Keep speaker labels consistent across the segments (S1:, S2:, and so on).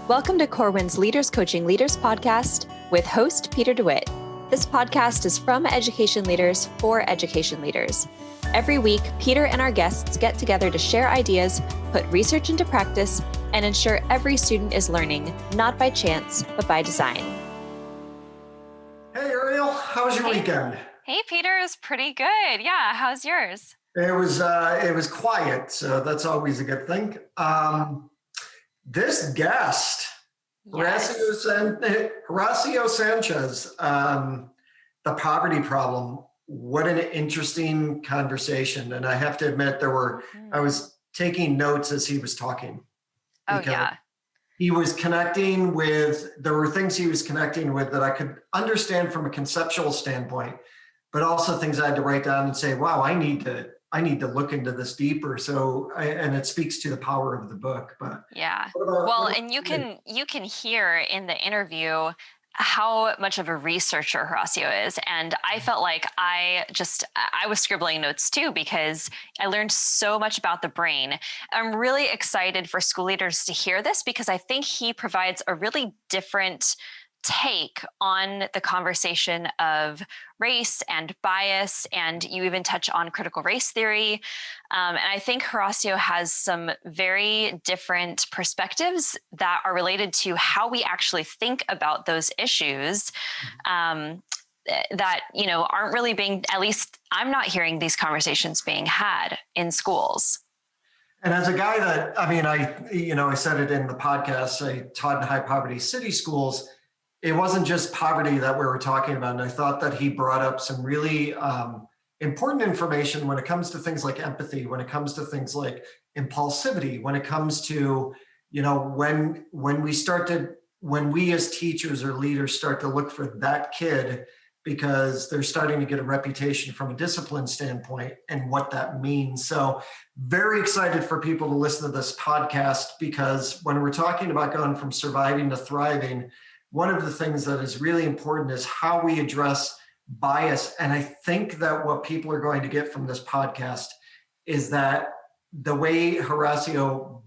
S1: Welcome to Corwin's Leaders Coaching Leaders podcast with host Peter DeWitt. This podcast is from education leaders for education leaders. Every week, Peter and our guests get together to share ideas, put research into practice, and ensure every student is learning, not by chance, but by design.
S2: Hey, Ariel, how was your weekend?
S3: Hey, Peter, it was pretty good. Yeah, how's yours?
S2: It was quiet, so that's always a good thing. This guest,
S3: Yes.
S2: Horacio Sanchez, the poverty problem. What an interesting conversation. And I have to admit, I was taking notes as he was talking.
S3: Oh, yeah.
S2: He was connecting with, there were things he was connecting with that I could understand from a conceptual standpoint, but also things I had to write down and say, wow, I need to look into this deeper. And it speaks to the power of the book. But
S3: Yeah. And you can hear in the interview how much of a researcher Horacio is. And I felt like I was scribbling notes too, because I learned so much about the brain. I'm really excited for school leaders to hear this because I think he provides a really different take on the conversation of race and bias, and you even touch on critical race theory. And I think Horacio has some very different perspectives that are related to how we actually think about those issues that, aren't really being, at least I'm not hearing these conversations being had in schools.
S2: And as a guy that, I said it in the podcast, I taught in high poverty city schools. It wasn't just poverty that we were talking about. And I thought that he brought up some really important information when it comes to things like empathy, when it comes to things like impulsivity, when it comes to, when we as teachers or leaders start to look for that kid because they're starting to get a reputation from a discipline standpoint and what that means. So very excited for people to listen to this podcast, because when we're talking about going from surviving to thriving, one of the things that is really important is how we address bias. And I think that what people are going to get from this podcast is that the way Horacio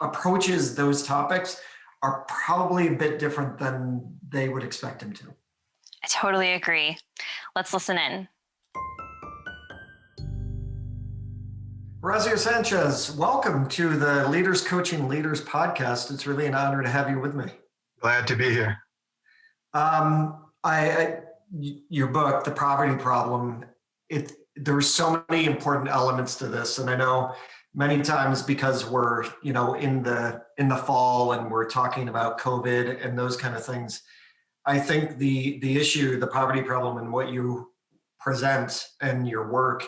S2: approaches those topics are probably a bit different than they would expect him to.
S3: I totally agree. Let's listen in.
S2: Horacio Sanchez, welcome to the Leaders Coaching Leaders podcast. It's really an honor to have you with me.
S4: Glad to be here.
S2: Your book, The Poverty Problem, there's so many important elements to this. And I know many times because we're, in the fall and we're talking about COVID and those kind of things, I think the issue, the poverty problem and what you present and your work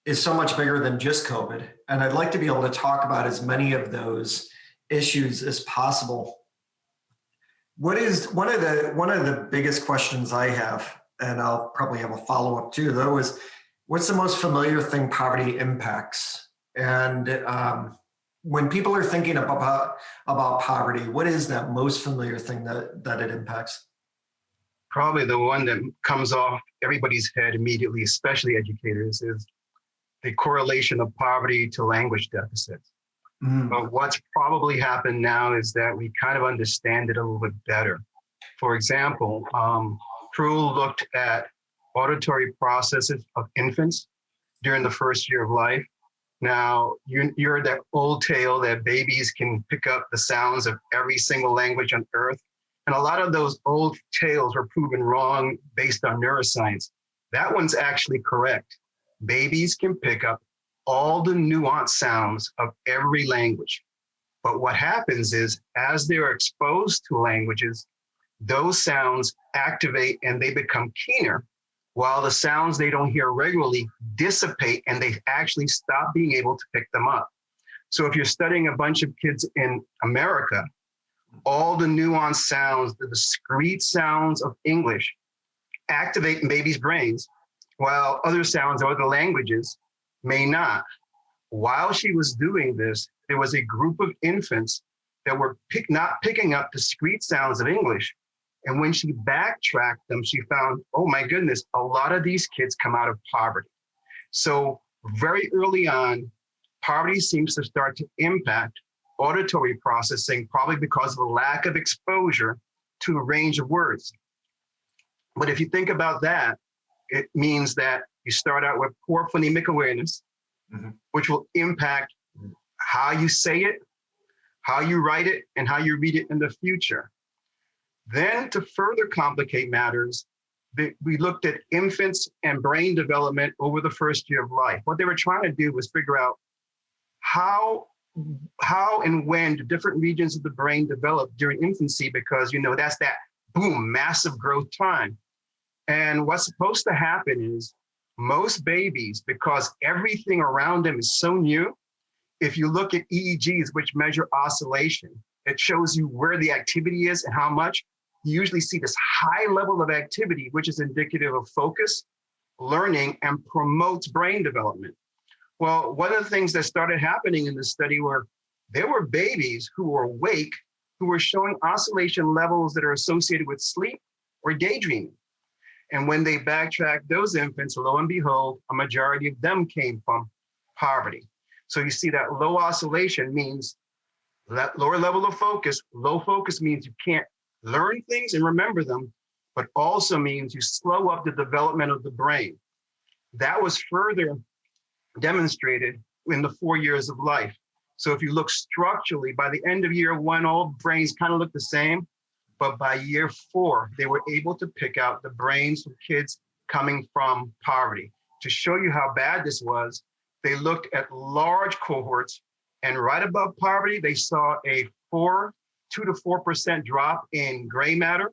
S2: is so much bigger than just COVID. And I'd like to be able to talk about as many of those issues as possible. What is one of the biggest questions I have, and I'll probably have a follow-up too, though, is what's the most familiar thing poverty impacts? And when people are thinking about poverty, what is that most familiar thing that it impacts?
S4: Probably the one that comes off everybody's head immediately, especially educators, is the correlation of poverty to language deficits. But what's probably happened now is that we kind of understand it a little bit better. For example, Prue looked at auditory processes of infants during the first year of life. Now, you heard that old tale that babies can pick up the sounds of every single language on earth. And a lot of those old tales were proven wrong based on neuroscience. That one's actually correct. Babies can pick up all the nuanced sounds of every language. But what happens is, as they're exposed to languages, those sounds activate and they become keener, while the sounds they don't hear regularly dissipate and they actually stop being able to pick them up. So if you're studying a bunch of kids in America, all the nuanced sounds, the discrete sounds of English activate in babies' brains, while other sounds or other languages may not. While she was doing this, there was a group of infants that were not picking up discrete sounds of English. And when she backtracked them, she found, oh my goodness, a lot of these kids come out of poverty. So very early on, poverty seems to start to impact auditory processing, probably because of a lack of exposure to a range of words. But if you think about that, it means that you start out with poor phonemic awareness, which will impact how you say it, how you write it, and how you read it in the future. Then to further complicate matters, we looked at infants and brain development over the first year of life. What they were trying to do was figure out how and when do different regions of the brain develop during infancy, because that's that boom, massive growth time. And what's supposed to happen is most babies, because everything around them is so new, if you look at EEGs, which measure oscillation, it shows you where the activity is and how much. You usually see this high level of activity, which is indicative of focus, learning, and promotes brain development. Well, one of the things that started happening in this study were there were babies who were awake, who were showing oscillation levels that are associated with sleep or daydreaming. And when they backtracked those infants, lo and behold, a majority of them came from poverty. So you see that low oscillation means that lower level of focus. Low focus means you can't learn things and remember them, but also means you slow up the development of the brain. That was further demonstrated in the 4 years of life. So if you look structurally, by the end of year 1, all brains kind of look the same, but by year 4, they were able to pick out the brains of kids coming from poverty. To show you how bad this was, they looked at large cohorts, and right above poverty, they saw a 2 to 4% drop in gray matter.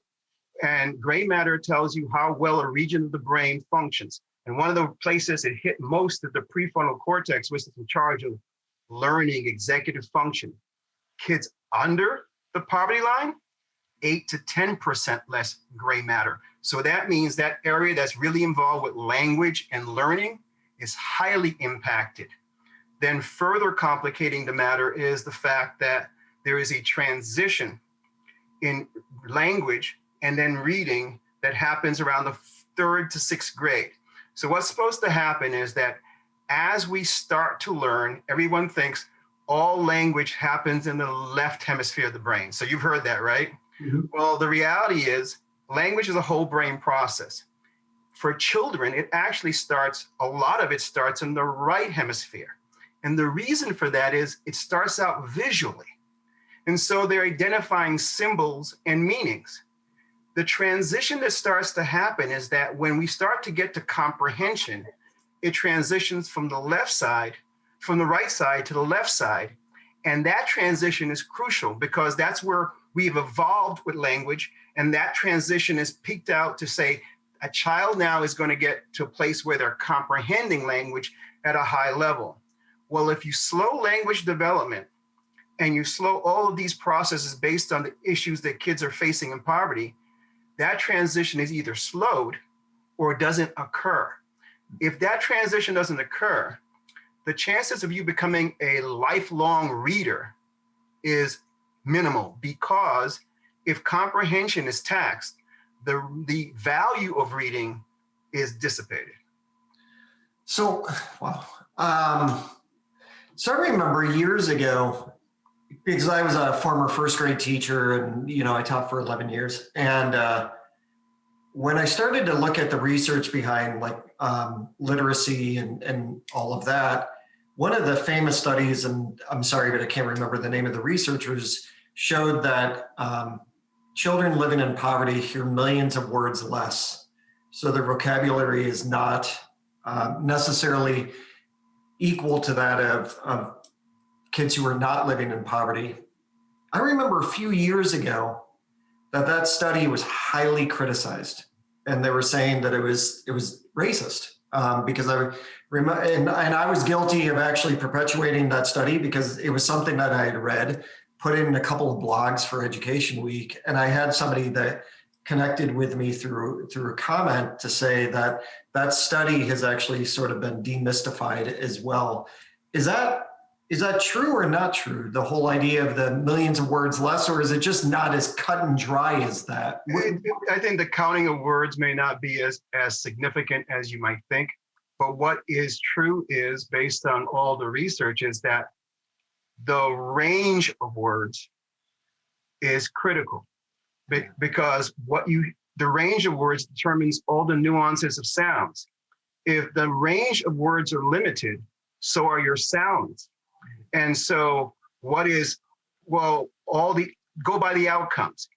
S4: And gray matter tells you how well a region of the brain functions. And one of the places it hit most is the prefrontal cortex, which is in charge of learning, executive function. Kids under the poverty line, 8 to 10% less gray matter. So that means that area that's really involved with language and learning is highly impacted. Then further complicating the matter is the fact that there is a transition in language and then reading that happens around the 3rd to 6th grade. So what's supposed to happen is that as we start to learn, everyone thinks all language happens in the left hemisphere of the brain. So you've heard that, right? Mm-hmm. Well, the reality is language is a whole brain process. For children, it actually a lot of it starts in the right hemisphere. And the reason for that is it starts out visually. And so they're identifying symbols and meanings. The transition that starts to happen is that when we start to get to comprehension, it transitions from the right side to the left side. And that transition is crucial because that's where we've evolved with language. And that transition is peaked out to say a child now is going to get to a place where they're comprehending language at a high level. Well, if you slow language development and you slow all of these processes based on the issues that kids are facing in poverty, that transition is either slowed or doesn't occur. If that transition doesn't occur, the chances of you becoming a lifelong reader is minimal, because if comprehension is taxed, the value of reading is dissipated.
S2: So, wow. So I remember years ago, because I was a former first grade teacher and, I taught for 11 years. And when I started to look at the research behind literacy and all of that, one of the famous studies, and I'm sorry, but I can't remember the name of the researchers, showed that children living in poverty hear millions of words less. So their vocabulary is not necessarily equal to that of kids who are not living in poverty. I remember a few years ago that study was highly criticized, and they were saying that it was racist because I remember, and I was guilty of actually perpetuating that study because it was something that I had read, put in a couple of blogs for Education Week, and I had somebody that connected with me through a comment to say that study has actually sort of been demystified as well. Is that true or not true? The whole idea of the millions of words less, or is it just not as cut and dry as that?
S4: I think the counting of words may not be as significant as you might think. But what is true is, based on all the research, is that the range of words is critical because the range of words determines all the nuances of sounds. If the range of words are limited, so are your sounds. And so go by the outcomes.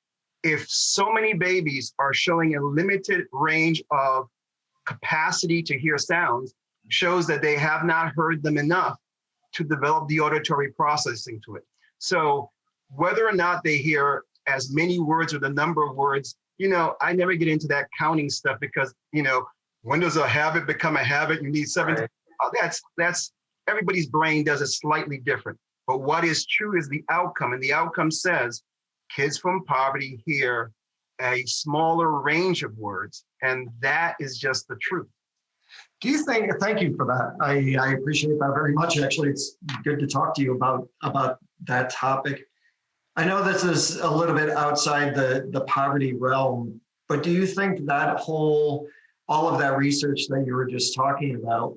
S4: If so many babies are showing a limited range of capacity to hear sounds, shows that they have not heard them enough to develop the auditory processing to it. So whether or not they hear as many words or the number of words, I never get into that counting stuff because, when does a habit become a habit? You need 17. Right. That's everybody's brain does it slightly different. But what is true is the outcome. And the outcome says kids from poverty hear a smaller range of words. And that is just the truth.
S2: Do you think, thank you for that. I appreciate that very much. Actually, it's good to talk to you about that topic. I know this is a little bit outside the poverty realm, but do you think that all of that research that you were just talking about,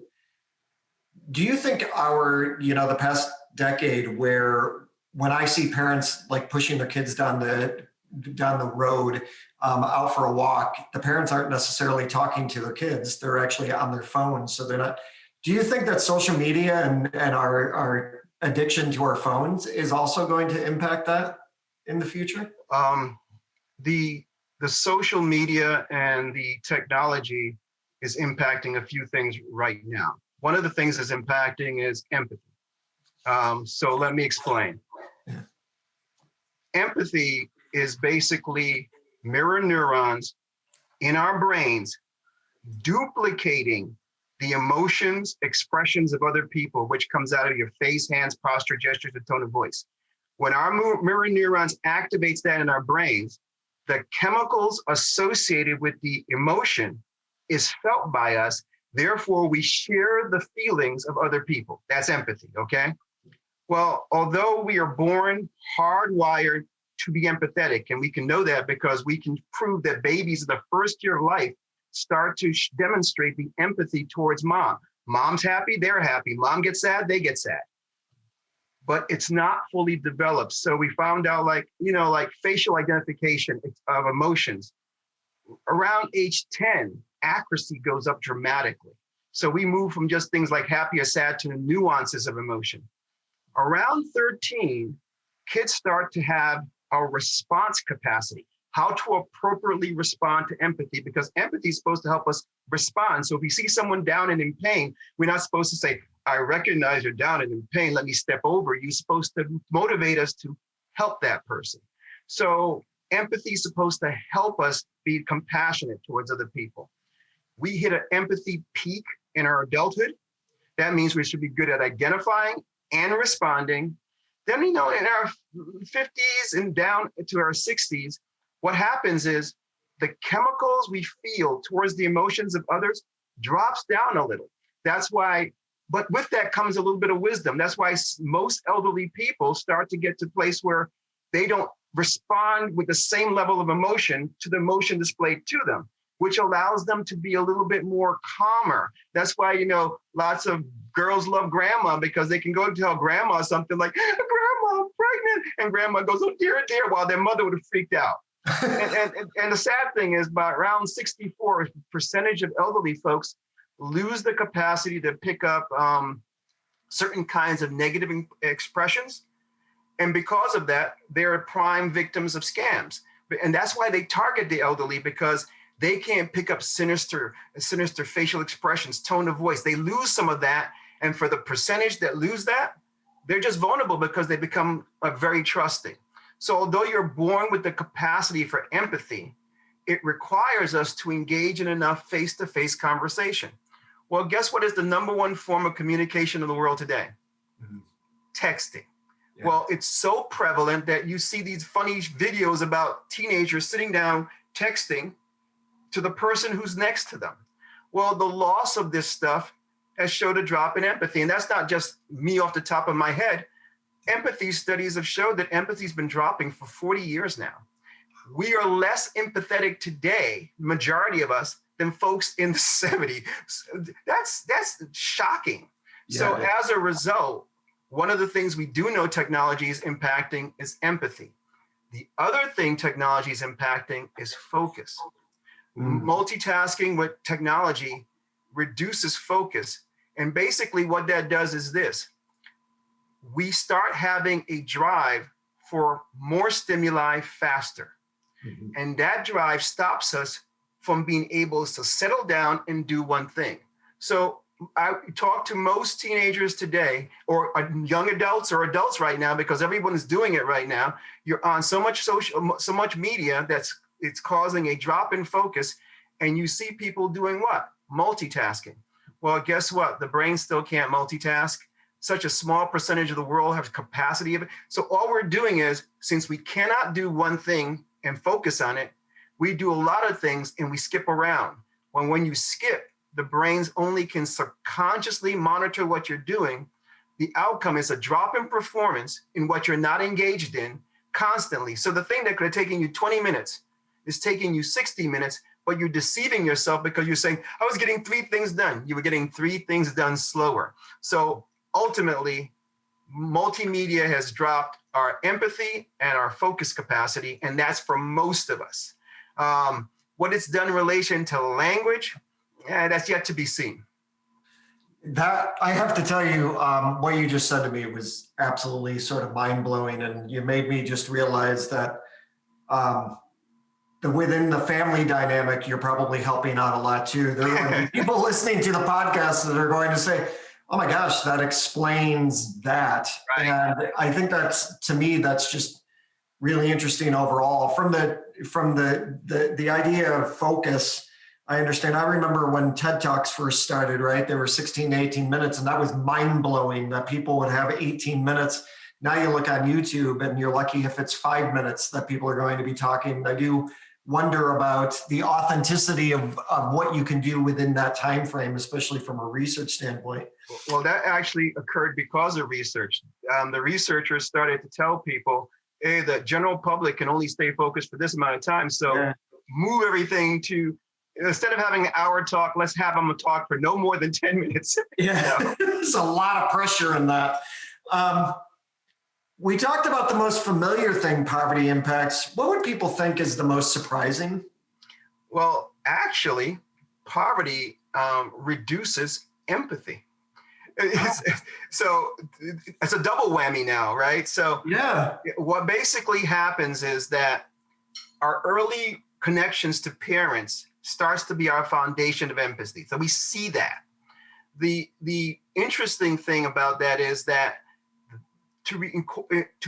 S2: do you think the past decade where when I see parents like pushing their kids down the road out for a walk, the parents aren't necessarily talking to their kids. They're actually on their phones. So they're not. Do you think that social media and our addiction to our phones is also going to impact that in the future?
S4: The social media and the technology is impacting a few things right now. One of the things that's impacting is empathy. So let me explain. Empathy is basically mirror neurons in our brains duplicating the emotions, expressions of other people, which comes out of your face, hands, posture, gestures, and tone of voice. When our mirror neurons activates that in our brains, the chemicals associated with the emotion is felt by us. Therefore, we share the feelings of other people. That's empathy, okay? Well, although we are born hardwired to be empathetic, and we can know that because we can prove that babies in the first year of life start to demonstrate the empathy towards mom. Mom's happy, they're happy. Mom gets sad, they get sad. But it's not fully developed. So we found out like facial identification of emotions. Around age 10, accuracy goes up dramatically. So we move from just things like happy or sad to nuances of emotion. Around 13, kids start to have a response capacity, how to appropriately respond to empathy, because empathy is supposed to help us respond. So if we see someone down and in pain, we're not supposed to say, I recognize you're down and in pain, let me step over. You're supposed to motivate us to help that person. So empathy is supposed to help us be compassionate towards other people. We hit an empathy peak in our adulthood. That means we should be good at identifying and responding. Then, in our 50s and down to our 60s, what happens is the chemicals we feel towards the emotions of others drops down a little. That's why, but with that comes a little bit of wisdom. That's why most elderly people start to get to a place where they don't respond with the same level of emotion to the emotion displayed to them, which allows them to be a little bit more calmer. That's why, lots of girls love grandma because they can go and tell grandma something like, Grandma, I'm pregnant. And grandma goes, oh, dear, dear, while their mother would have freaked out. and the sad thing is by around 64% of elderly folks lose the capacity to pick up certain kinds of negative expressions. And because of that, they're prime victims of scams. And that's why they target the elderly, because they can't pick up sinister facial expressions, tone of voice. They lose some of that. And for the percentage that lose that, they're just vulnerable because they become very trusting. So although you're born with the capacity for empathy, it requires us to engage in enough face-to-face conversation. Well, guess what is the number one form of communication in the world today? Mm-hmm. Texting. Yeah. Well, it's so prevalent that you see these funny videos about teenagers sitting down texting to the person who's next to them. Well, the loss of this stuff has showed a drop in empathy. And that's not just me off the top of my head. Empathy studies have showed that empathy's been dropping for 40 years now. We are less empathetic today, majority of us, than folks in the 70s. That's shocking. Yeah. So as a result, One of the things we do know technology is impacting is empathy. The other thing technology is impacting is focus. Multitasking with technology reduces focus. And basically what that does is this. We start having a drive for more stimuli faster. And that drive stops us from being able to settle down and do one thing. So I talk to most teenagers today, or young adults or adults right now, because everyone is doing it right now. You're on so much media it's causing a drop in focus, and you see people doing what? Multitasking. Well, guess what? The brain still can't multitask. Such a small percentage of the world has capacity of it. So all we're doing is, since we cannot do one thing and focus on it, we do a lot of things and we skip around. When you skip, the brains only can subconsciously monitor what you're doing. The outcome is a drop in performance in what you're not engaged in constantly. So the thing that could have taken you 20 minutes is taking you 60 minutes, but you're deceiving yourself because you're saying, I was getting 3 things done. You were getting 3 things done slower. So ultimately, multimedia has dropped our empathy and our focus capacity, and that's for most of us. What it's done in relation to language, that's yet to be seen.
S2: That, I have to tell you, what you just said to me was absolutely sort of mind-blowing, and you made me just realize that within the family dynamic, you're probably helping out a lot too. There are people listening to the podcast that are going to say, oh my gosh, that explains that.
S4: Right.
S2: And I think to me, that's just really interesting overall. From the idea of focus, I understand. I remember when TED Talks first started, right? They were 16 to 18 minutes, and that was mind-blowing that people would have 18 minutes. Now you look on YouTube and you're lucky if it's 5 minutes that people are going to be talking. I do wonder about the authenticity of what you can do within that time frame, especially from a research standpoint.
S4: Well, that actually occurred because of research. The researchers started to tell people, hey, the general public can only stay focused for this amount of time. So move everything to, instead of having an hour talk, let's have them talk for no more than 10 minutes.
S2: Yeah, there's a lot of pressure in that. We talked about the most familiar thing poverty impacts. What would people think is the most surprising?
S4: Well, actually, poverty reduces empathy. So it's a double whammy now, right? So
S2: yeah,
S4: what basically happens is that our early connections to parents starts to be our foundation of empathy. So we see that. The interesting thing about that is that to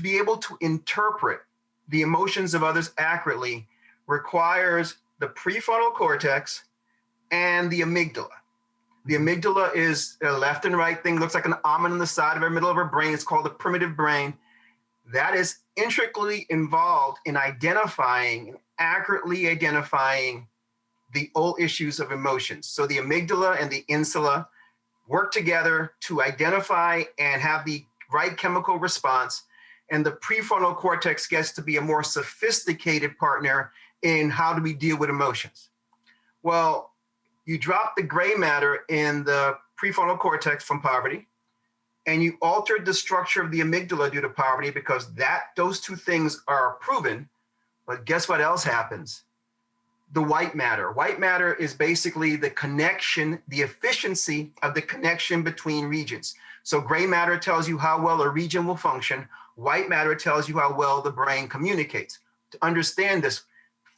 S4: be able to interpret the emotions of others accurately requires the prefrontal cortex and the amygdala. The amygdala is a left and right thing, looks like an almond on the side of our middle of our brain. It's called the primitive brain. That is intricately involved in accurately identifying the old issues of emotions. So the amygdala and the insula work together to identify and have the right chemical response, and the prefrontal cortex gets to be a more sophisticated partner in how do we deal with emotions. Well, you drop the gray matter in the prefrontal cortex from poverty, and you altered the structure of the amygdala due to poverty because those two things are proven. But guess what else happens? The white matter. White matter is basically the connection, the efficiency of the connection between regions. So gray matter tells you how well a region will function. White matter tells you how well the brain communicates. To understand this,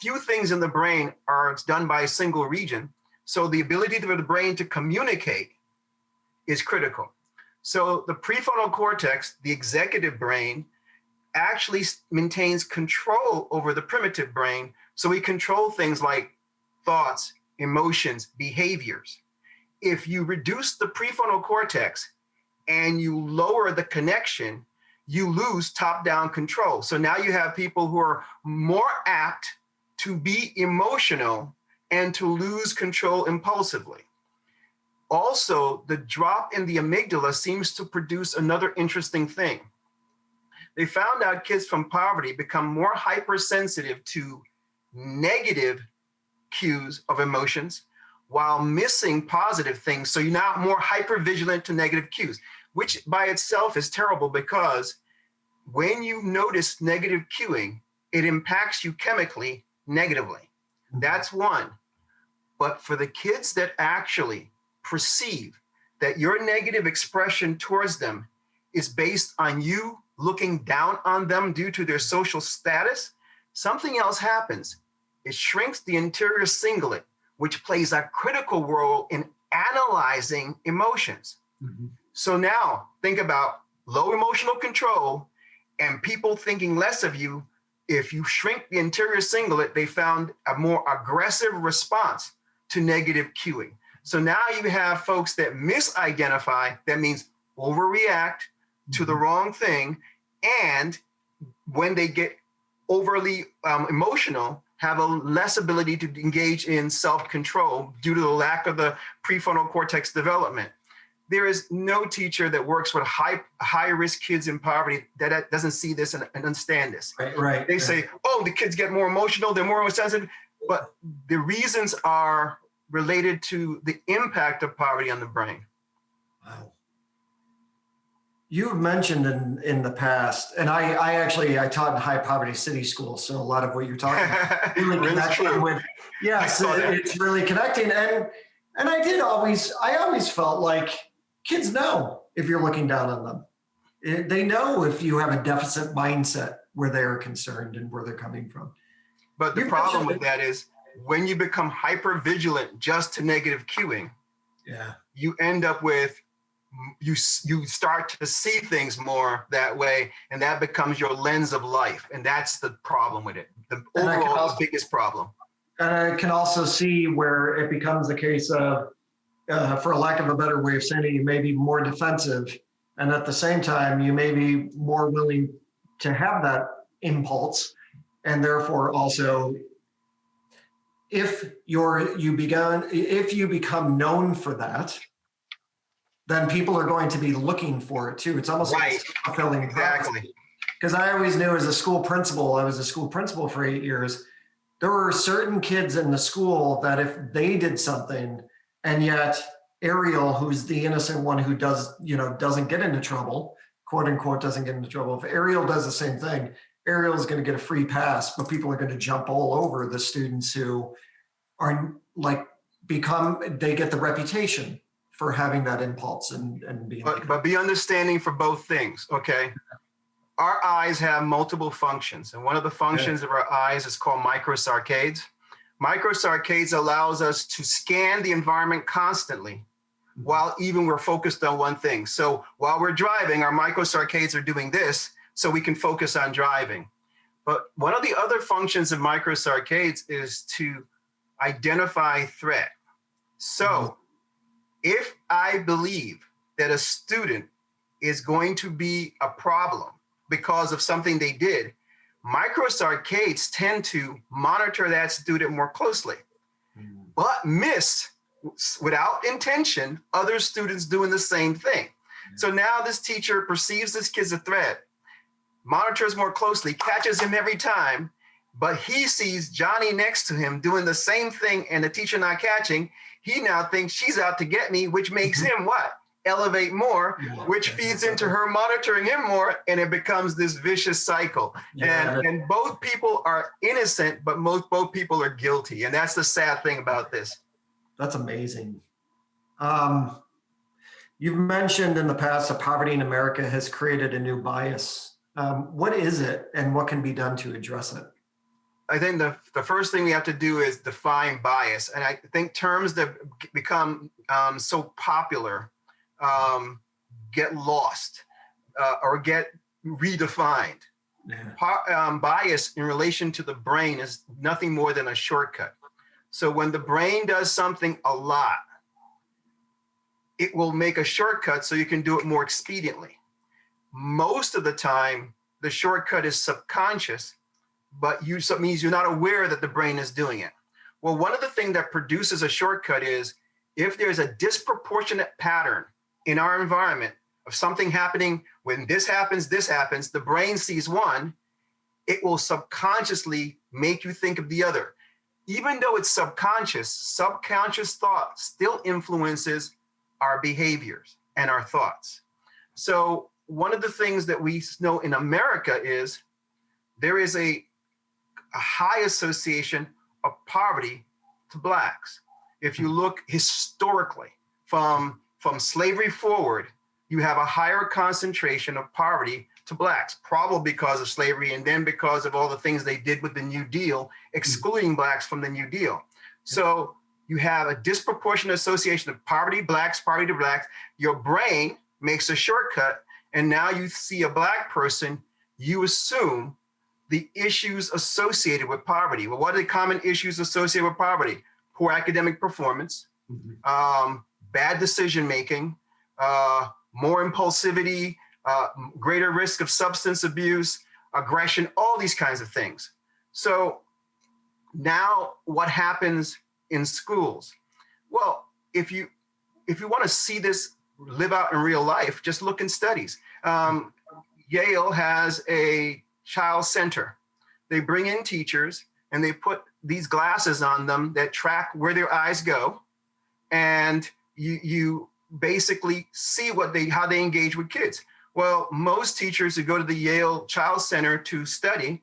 S4: few things in the brain are done by a single region. So the ability for the brain to communicate is critical. So the prefrontal cortex, the executive brain, actually maintains control over the primitive brain. So we control things like thoughts, emotions, behaviors. If you reduce the prefrontal cortex and you lower the connection, you lose top-down control. So now you have people who are more apt to be emotional and to lose control impulsively. Also, the drop in the amygdala seems to produce another interesting thing. They found out kids from poverty become more hypersensitive to negative cues of emotions while missing positive things. So you're now more hypervigilant to negative cues. which by itself is terrible because when you notice negative cueing, it impacts you chemically negatively. That's one. But for the kids that actually perceive that your negative expression towards them is based on you looking down on them due to their social status, something else happens. It shrinks the anterior cingulate, which plays a critical role in analyzing emotions. Mm-hmm. So now think about low emotional control and people thinking less of you. If you shrink the anterior cingulate, they found a more aggressive response to negative cueing. So now you have folks that misidentify, that means overreact to the wrong thing, and when they get overly emotional, have a less ability to engage in self-control due to the lack of the prefrontal cortex development. There is no teacher that works with high-risk kids in poverty that doesn't see this and understand this.
S2: Right.
S4: They say, oh, the kids get more emotional, they're more sensitive, but the reasons are related to the impact of poverty on the brain.
S2: Wow. You've mentioned in the past, and I taught in high poverty city schools, so a lot of what you're talking about really connecting with. Yes, it's really connecting, and I always felt like kids know if you're looking down on them. They know if you have a deficit mindset where they're concerned and where they're coming from.
S4: But the problem with that is when you become hyper vigilant just to negative cueing, you end up with you start to see things more that way, and that becomes your lens of life, and that's the problem with it. The overall biggest problem.
S2: And I can also see where it becomes a case of, for a lack of a better way of saying it, you may be more defensive, and at the same time, you may be more willing to have that impulse, and therefore also, if you become known for that, then people are going to be looking for it too. It's almost like a fulfilling
S4: exactly.
S2: Because I always knew as a school principal, I was a school principal for 8 years, there were certain kids in the school that if they did something, and yet Ariel, who's the innocent one who doesn't get into trouble, quote unquote, doesn't get into trouble. If Ariel does the same thing, Ariel's going to get a free pass, but people are going to jump all over the students who are they get the reputation for having that impulse and being
S4: but be understanding for both things, okay? Our eyes have multiple functions, and one of the functions of our eyes is called microsaccades. Microsaccades allows us to scan the environment constantly while even we're focused on one thing. So while we're driving, our microsaccades are doing this so we can focus on driving. But one of the other functions of microsaccades is to identify threat. So if I believe that a student is going to be a problem because of something they did, microsaccades tend to monitor that student more closely, but miss, without intention, other students doing the same thing. So now this teacher perceives this kid's a threat, monitors more closely, catches him every time, but he sees Johnny next to him doing the same thing and the teacher not catching. He now thinks she's out to get me, which makes him what? Elevate more, which feeds into her monitoring him more, and it becomes this vicious cycle. And both people are innocent, but both people are guilty. And that's the sad thing about this.
S2: That's amazing. You've mentioned in the past that poverty in America has created a new bias. What is it, and what can be done to address it?
S4: I think the first thing we have to do is define bias. And I think terms that become so popular get lost or get redefined. Bias in relation to the brain is nothing more than a shortcut. So when the brain does something a lot, it will make a shortcut so you can do it more expediently. Most of the time, the shortcut is subconscious, but it means you're not aware that the brain is doing it. Well, one of the things that produces a shortcut is if there's a disproportionate pattern in our environment of something happening, when this happens, the brain sees one, it will subconsciously make you think of the other. Even though it's subconscious thought still influences our behaviors and our thoughts. So one of the things that we know in America is there is a high association of poverty to Blacks. If you look historically from slavery forward, you have a higher concentration of poverty to Blacks, probably because of slavery and then because of all the things they did with the New Deal, excluding Blacks from the New Deal. So you have a disproportionate association of poverty to Blacks. Your brain makes a shortcut, and now you see a Black person, you assume the issues associated with poverty. Well, what are the common issues associated with poverty? Poor academic performance, bad decision-making, more impulsivity, greater risk of substance abuse, aggression, all these kinds of things. So now what happens in schools? Well, if you want to see this live out in real life, just look in studies. Yale has a child center. They bring in teachers and they put these glasses on them that track where their eyes go. And you basically see how they engage with kids. Well, most teachers who go to the Yale Child Center to study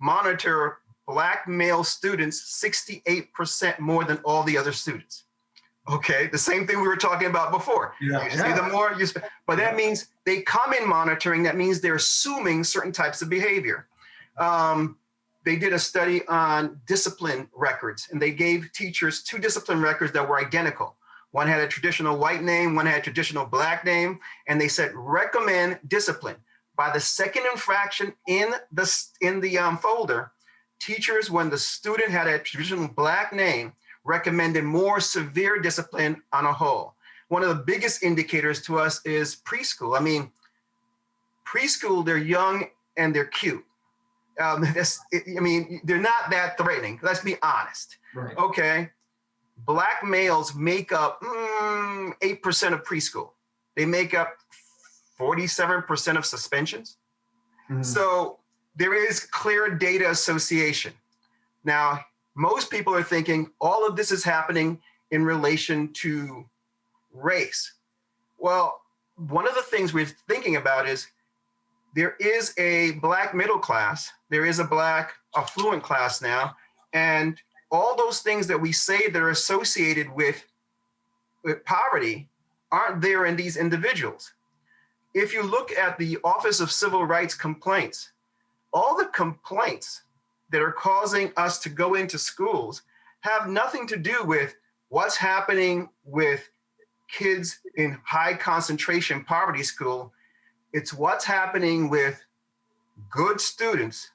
S4: monitor Black male students 68% more than all the other students. Okay, the same thing we were talking about before. You see them more, but that means they come in monitoring. That means they're assuming certain types of behavior. They did a study on discipline records, and they gave teachers 2 discipline records that were identical. One had a traditional white name, one had a traditional Black name, and they said recommend discipline. By the second infraction in the folder, teachers, when the student had a traditional Black name, recommended more severe discipline on a whole. One of the biggest indicators to us is preschool. I mean, preschool, they're young and they're cute. They're not that threatening. Let's be honest.
S2: Right.
S4: Okay. Black males make up 8% of preschool. They make up 47% of suspensions. So there is clear data association. Now, most people are thinking all of this is happening in relation to race. Well, one of the things we're thinking about is there is a Black middle class, there is a Black affluent class now, and all those things that we say that are associated with poverty aren't there in these individuals. If you look at the Office of Civil Rights Complaints, all the complaints that are causing us to go into schools have nothing to do with what's happening with kids in high concentration poverty school. It's what's happening with good students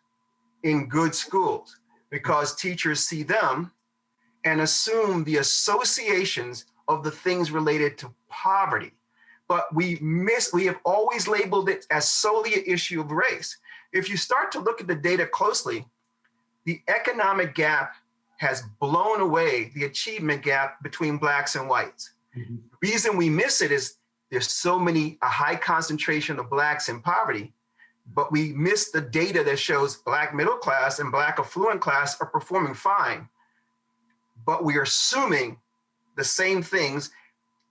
S4: in good schools, because teachers see them and assume the associations of the things related to poverty. But we have always labeled it as solely an issue of race. If you start to look at the data closely, the economic gap has blown away the achievement gap between Blacks and whites. The reason we miss it is there's a high concentration of Blacks in poverty, but we miss the data that shows Black middle class and Black affluent class are performing fine. But we are assuming the same things.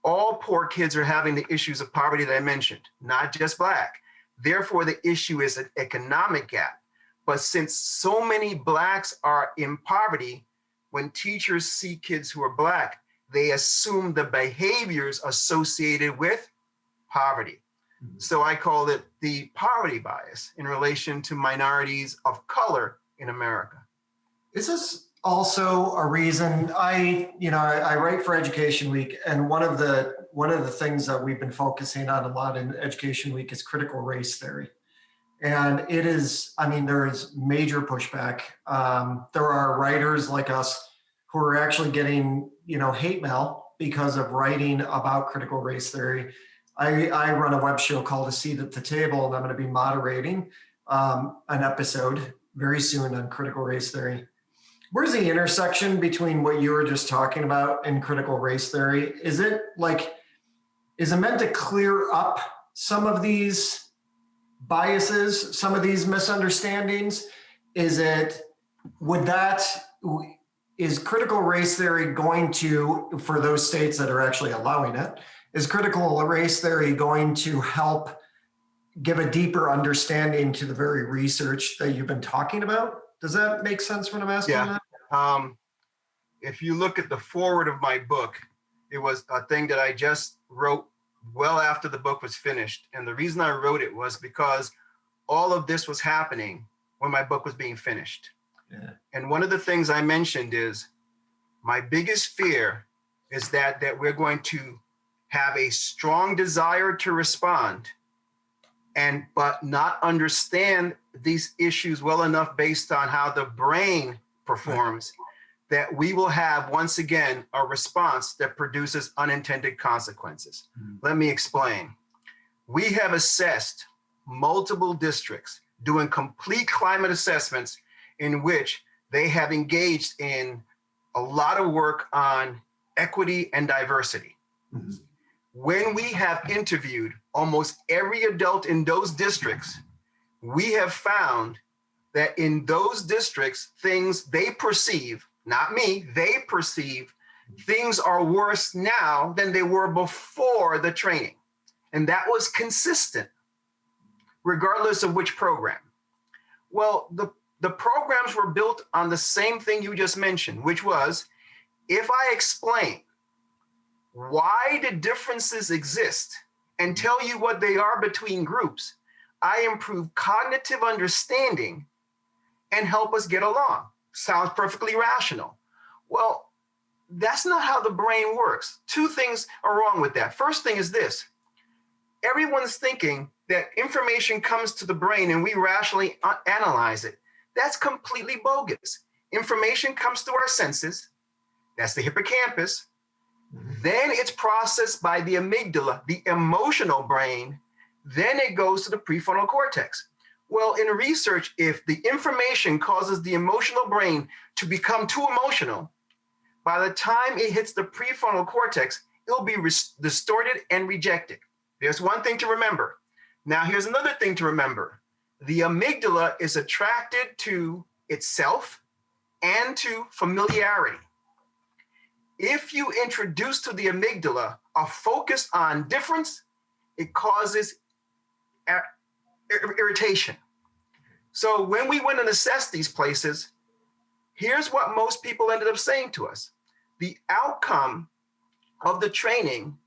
S4: All poor kids are having the issues of poverty that I mentioned, not just Black. Therefore, the issue is an economic gap. But since so many Blacks are in poverty, when teachers see kids who are Black, they assume the behaviors associated with poverty. So I call it the poverty bias in relation to minorities of color in America.
S2: Is this also a reason I write for Education Week, and one of the things that we've been focusing on a lot in Education Week is critical race theory. And it is, there is major pushback. There are writers like us who are actually getting, hate mail because of writing about critical race theory. I run a web show called A Seat at the Table, and I'm going to be moderating an episode very soon on critical race theory. Where's the intersection between what you were just talking about and critical race theory? Is it meant to clear up some of these biases, some of these misunderstandings? Is critical race theory going to, for those states that are actually allowing it, is critical race theory going to help give a deeper understanding to the very research that you've been talking about? Does that make sense when I'm asking that?
S4: If you look at the forward of my book, it was a thing that I just wrote well after the book was finished. And the reason I wrote it was because all of this was happening when my book was being finished. Yeah. And one of the things I mentioned is my biggest fear is that we're going to have a strong desire to respond but not understand these issues well enough based on how the brain performs, that we will have, once again, a response that produces unintended consequences. Let me explain. We have assessed multiple districts doing complete climate assessments in which they have engaged in a lot of work on equity and diversity. When we have interviewed almost every adult in those districts, we have found that in those districts, things they perceive, not me, they perceive things are worse now than they were before the training. And that was consistent, regardless of which program. Well, the programs were built on the same thing you just mentioned, which was, if I explain why the differences exist and tell you what they are between groups, I improve cognitive understanding and help us get along. Sounds perfectly rational. Well, that's not how the brain works. Two things are wrong with that. First thing is this. Everyone's thinking that information comes to the brain and we rationally analyze it. That's completely bogus. Information comes through our senses. That's the hippocampus. Then it's processed by the amygdala, the emotional brain. Then it goes to the prefrontal cortex. Well, in research, if the information causes the emotional brain to become too emotional, by the time it hits the prefrontal cortex, it'll be distorted and rejected. There's one thing to remember. Now, here's another thing to remember. The amygdala is attracted to itself and to familiarity. If you introduce to the amygdala a focus on difference, it causes irritation. So when we went and assessed these places, here's what most people ended up saying to us. The outcome of the training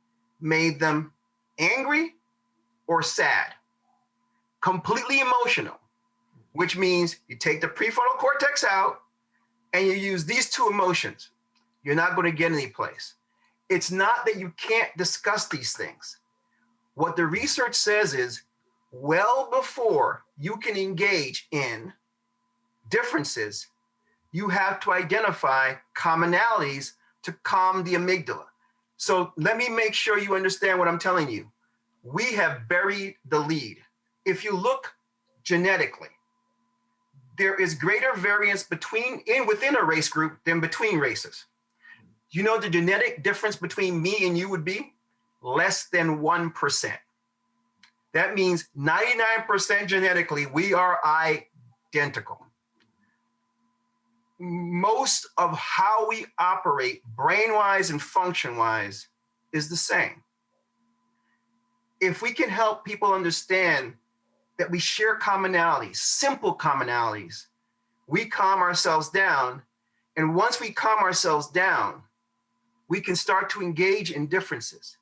S4: made them angry or sad, completely emotional, which means you take the prefrontal cortex out and you use these two emotions. You're not going to get any place. It's not that you can't discuss these things. What the research says is, well before you can engage in differences, you have to identify commonalities to calm the amygdala. So let me make sure you understand what I'm telling you. We have buried the lead. If you look genetically, there is greater variance within a race group than between races. You know the genetic difference between me and you would be less than 1%. That means 99% genetically, we are identical. Most of how we operate brain-wise and function-wise is the same. If we can help people understand that we share commonalities, simple commonalities, we calm ourselves down. And once we calm ourselves down, we can start to engage in differences.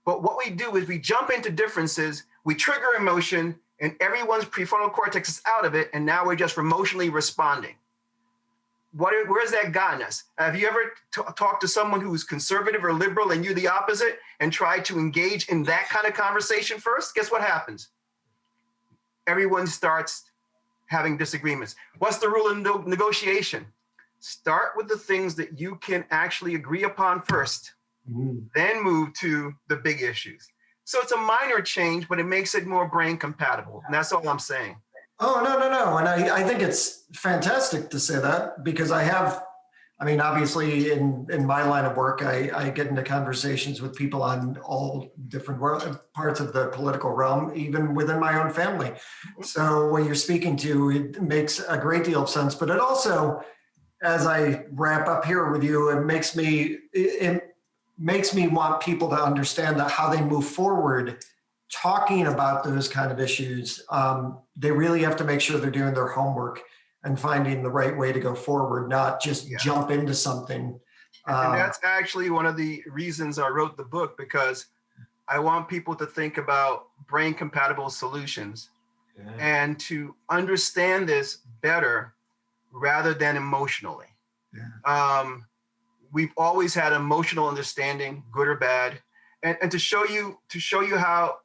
S4: But what we do is we jump into differences, we trigger emotion, and everyone's prefrontal cortex is out of it, and now we're just emotionally responding. Where's that gotten us? Have you ever talked to someone who's conservative or liberal and you're the opposite and tried to engage in that kind of conversation first? Guess what happens? Everyone starts having disagreements. What's the rule of negotiation? Start with the things that you can actually agree upon first, then move to the big issues. So it's a minor change, but it makes it more brain compatible. And that's all I'm saying.
S2: Oh, no. And I think it's fantastic to say that because obviously in my line of work, I get into conversations with people on all different parts of the political realm, even within my own family. So what you're speaking to, it makes a great deal of sense, but it also, as I wrap up here with you, it makes me makes me want people to understand that how they move forward talking about those kind of issues, they really have to make sure they're doing their homework and finding the right way to go forward, not just jump into something.
S4: And that's actually one of the reasons I wrote the book, because I want people to think about brain compatible solutions and to understand this better rather than emotionally. We've always had emotional understanding, good or bad. And to show you how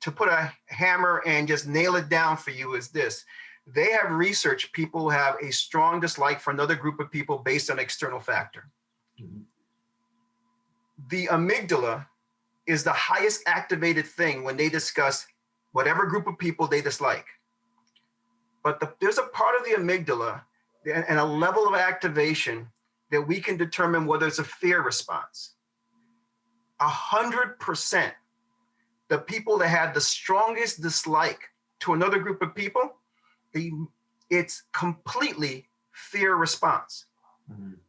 S4: to put a hammer and just nail it down for you is this. They have researched people have a strong dislike for another group of people based on external factor. The amygdala is the highest activated thing when they discuss whatever group of people they dislike. But there's a part of the amygdala and a level of activation that we can determine whether it's a fear response. 100%, the people that had the strongest dislike to another group of people, it's completely fear response.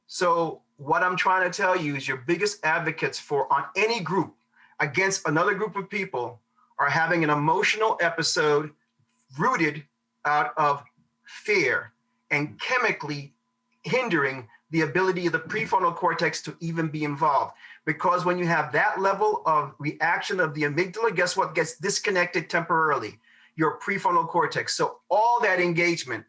S4: So what I'm trying to tell you is your biggest advocates for on any group against another group of people are having an emotional episode rooted out of fear and chemically hindering the ability of the prefrontal cortex to even be involved. Because when you have that level of reaction of the amygdala, guess what gets disconnected temporarily? Your prefrontal cortex. So all that engagement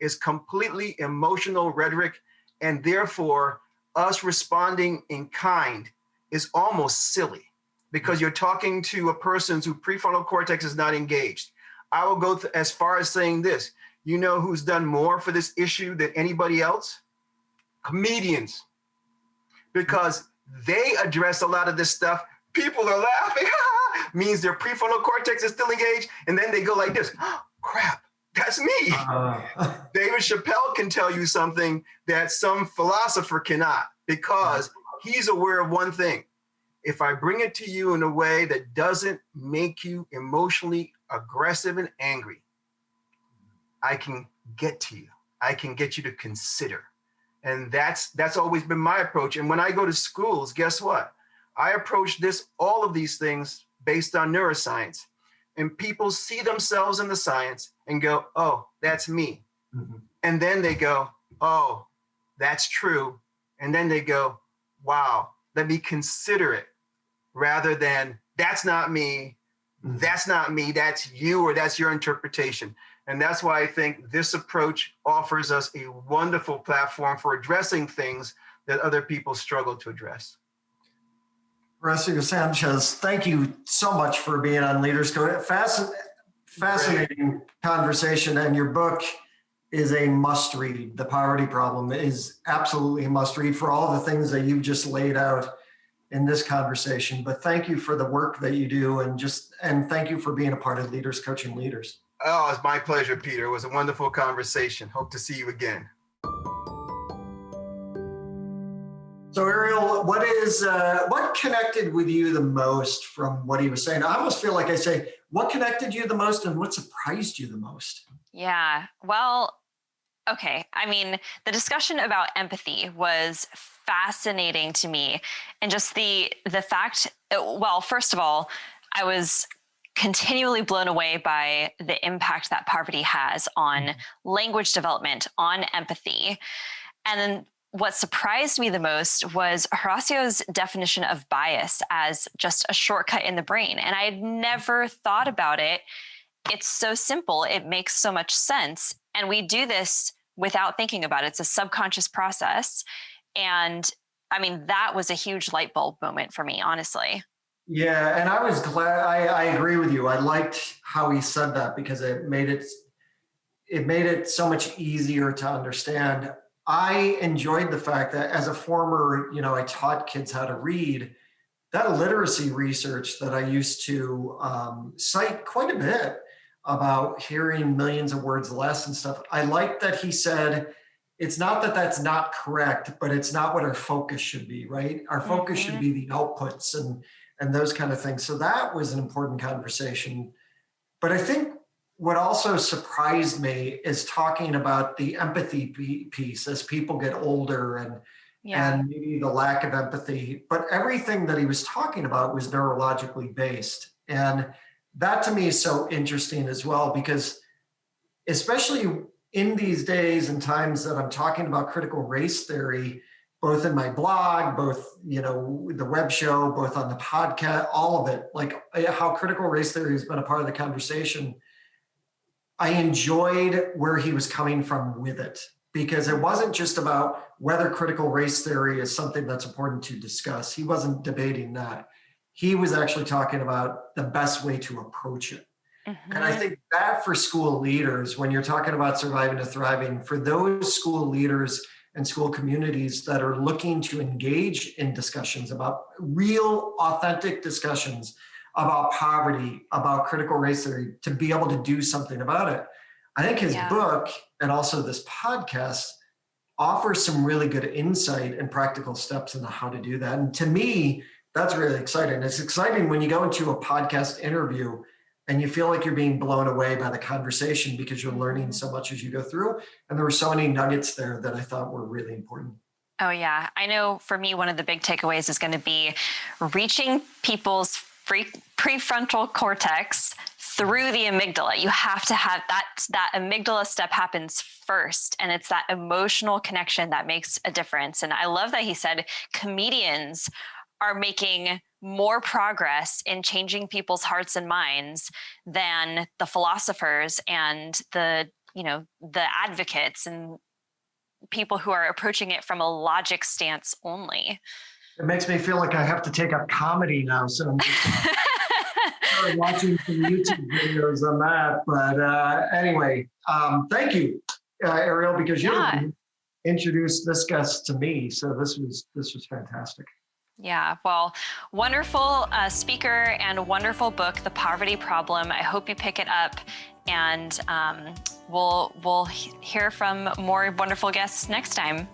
S4: is completely emotional rhetoric, and therefore us responding in kind is almost silly because you're talking to a person whose prefrontal cortex is not engaged. I will go as far as saying this. You know who's done more for this issue than anybody else? Comedians. Because they address a lot of this stuff. People are laughing, means their prefrontal cortex is still engaged, and then they go like this, oh, crap, that's me. David Chappelle can tell you something that some philosopher cannot, because he's aware of one thing. If I bring it to you in a way that doesn't make you emotionally aggressive and angry, I can get to you. I can get you to consider. And that's always been my approach. And when I go to schools, guess what? I approach all of these things based on neuroscience. And people see themselves in the science and go, oh, that's me. And then they go, oh, that's true. And then they go, wow, let me consider it, rather than that's not me, that's not me, that's you, or that's your interpretation. And that's why I think this approach offers us a wonderful platform for addressing things that other people struggle to address.
S2: Horacio Sanchez, thank you so much for being on Leaders Code. Fascinating conversation, and your book is a must read. The Poverty Problem is absolutely a must read for all the things that you've just laid out in this conversation. But thank you for the work that you do, and thank you for being a part of Leaders Coaching Leaders.
S4: Oh, it's my pleasure, Peter. It was a wonderful conversation. Hope to see you again.
S2: So Ariel, what connected with you the most from what he was saying? I almost feel like I say, what connected you the most and what surprised you the most?
S3: Yeah, well, okay. I mean, the discussion about empathy was fascinating to me. And just the fact, well, first of all, I was continually blown away by the impact that poverty has on language development, on empathy. And then what surprised me the most was Horacio's definition of bias as just a shortcut in the brain. And I had never thought about it. It's so simple. It makes so much sense. And we do this without thinking about it. It's a subconscious process. And I mean, that was a huge light bulb moment for me, honestly.
S2: Yeah, and I was glad. I agree with you. I liked how he said that because it made it so much easier to understand. I enjoyed the fact that as a former, I taught kids how to read. That literacy research that I used to cite quite a bit about hearing millions of words less and stuff. I like that he said, it's not that that's not correct, but it's not what our focus should be, right? Our focus should be the outputs and those kind of things. So that was an important conversation. But I think what also surprised me is talking about the empathy piece as people get older and maybe the lack of empathy, but everything that he was talking about was neurologically based. And that to me is so interesting as well, because especially in these days and times that I'm talking about critical race theory, both in my blog, both, the web show, both on the podcast, all of it, like how critical race theory has been a part of the conversation. I enjoyed where he was coming from with it, because it wasn't just about whether critical race theory is something that's important to discuss. He wasn't debating that. He was actually talking about the best way to approach it. Mm-hmm. And I think that for school leaders, when you're talking about surviving to thriving, for those school leaders and school communities that are looking to engage in discussions about real, authentic discussions about poverty, about critical race theory, to be able to do something about it. I think his book and also this podcast offers some really good insight and practical steps into how to do that. And to me, that's really exciting. It's exciting when you go into a podcast interview and you feel like you're being blown away by the conversation because you're learning so much as you go through. And there were so many nuggets there that I thought were really important.
S3: Oh, yeah. I know for me, one of the big takeaways is going to be reaching people's prefrontal cortex through the amygdala. You have to have that amygdala step happens first. And it's that emotional connection that makes a difference. And I love that he said comedians are making more progress in changing people's hearts and minds than the philosophers and the advocates and people who are approaching it from a logic stance only.
S2: It makes me feel like I have to take up comedy now. So I'm just watching some YouTube videos on that. But anyway, thank you, Ariel, because you introduced this guest to me. So this was fantastic.
S3: Yeah, well, wonderful speaker and wonderful book, The Poverty Problem. I hope you pick it up, and we'll hear from more wonderful guests next time.